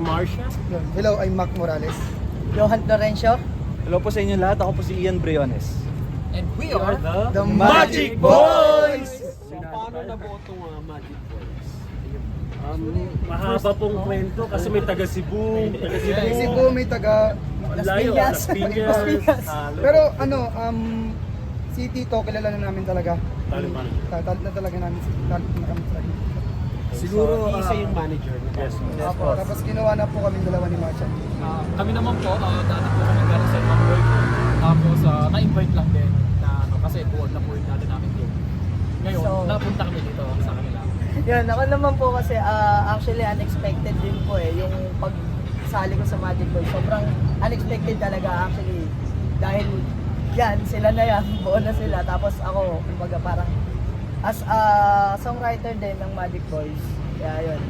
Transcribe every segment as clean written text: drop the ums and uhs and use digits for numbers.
Marcia. Hello, I'm Mac Morales. Johan Florencio. Hello po sa inyo lahat. Ako po si Ian Briones. And we are The Magic Boys! So, paano nabuo itong Magic Boys? Mahaba pong kwento kasi may taga Cebu, Cebu, may taga... Las Piñas, Las Piñas. Pero si Tito, kilala na namin talaga. Taliban. Talit na talaga namin na kami talaga. Siguro, isa yung manager. Yes. Opo. Tapos ginawa na po kami dalawa ni Marcia. Kami naman po, dati po kami galing sa ibang work. Tapos na-invite lang din na kasi buod na po yung dati namin group. Ngayon, napunta kami dito sa kanila. Yan, ako naman po kasi actually unexpected din po yung pagsali ko sa Magic Boys. Sobrang unexpected talaga actually. Dahil yan, sila na yan, buo na sila. Tapos ako, kumbaga parang as a songwriter din ng Magic Boys. Kaya yun.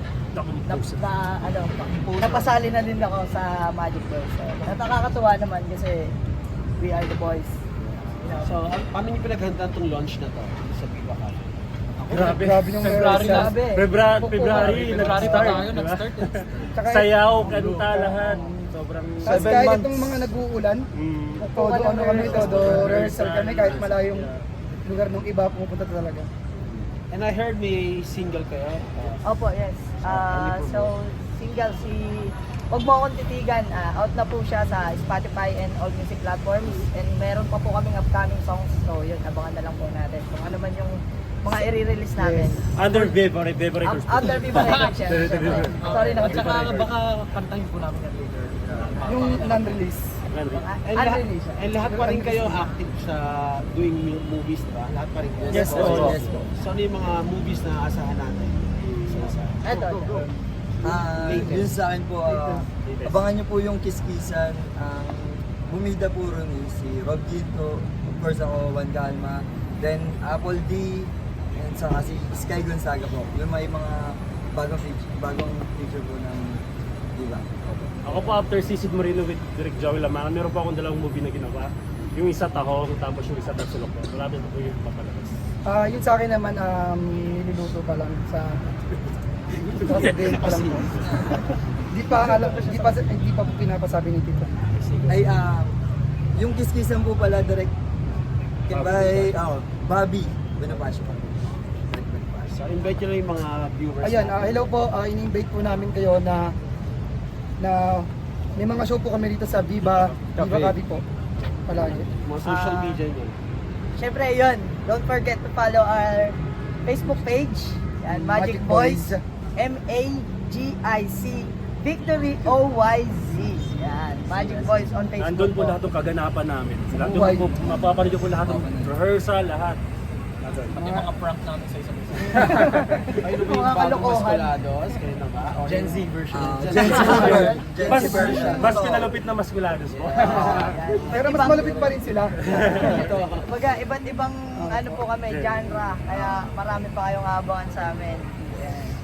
Napasali na din ako sa Magic Boys. Nakakatuwa naman kasi we are the boys. So, paano niyo pinaghandaan itong launch na to sa Viva Cafe? Grabe nung February na. February February pa nag-start. tayo, Diba? nag-start. Sayaw, kanta, lahat. Sobrang Tapos 7 kahit months. itong mga nag-uulan, Mm. todo rehearsal kami kahit malayong lugar ng iba, pumupunta talaga. And I heard may single kayo. Opo, yes. So, single si Huwag Mo Akong Titigan, out na po siya sa Spotify and all music platforms. And meron pa po kaming upcoming songs. So, yun, abangan na lang po natin. Kung ano man yung mga i-release namin. Under Viva Records. Under Viva Records yan. Sorry na. At saka baka kantahin po namin yan later. Yung non-release. And lahat pa rin kayo active sa doing movies, diba? Lahat pa rin kayo. Yes po. Yes po. So, ano yung mga movies na asahan natin? Ito. Yun sa akin po, abangan nyo po yung kiskisan. Ang bumida po ron si Rob Ginto, of course ako, Juan Calma, then Apple D, and saka si Sky Gonzaga po. Yung may mga bagong feature po ng Diva. Ako po after Sisid Marino with Direk Joey Lamang, meron po akong dalawang movie na ginawa. Yung isa Tahong, tapos yung isa Tatsulok po. Malapit po yung papalabas. Yun sa akin naman, niluluto pa lang sa sasabihin pa lang po. Di pa po pinapasabi ni Tito. Ay, yung kiskisan po pala direct kay Bobby Bonifacio pa. So, invite nyo lang yung mga viewers. Ayan, hello po, ini-invite po namin kayo na may mga show po kami dito sa Viva Cafe po. Palagi. Mga social media nyo. Siyempre, yun. Don't forget to follow our Facebook page. Yan, Magic Boys. M-A-G-I-C Victory O-Y-Z. Yan, Magic Boys on Facebook. Nandun po lahat ng kaganapan namin. Nandun po, mapapanood po lahat ng rehearsal, lahat. Pati mga prank namin sa isa't isa. Kayo na ba yung Mga bagong kalokohan. Maskulados? Kayo na ba? O Gen yung- Z version. Mas, mas pinalupit na Maskulados po. Pero mas malapit pa rin sila. Kumbaga, iba't ibang ano po kami, genre. Kaya marami pa kayong abangan sa amin. Yan.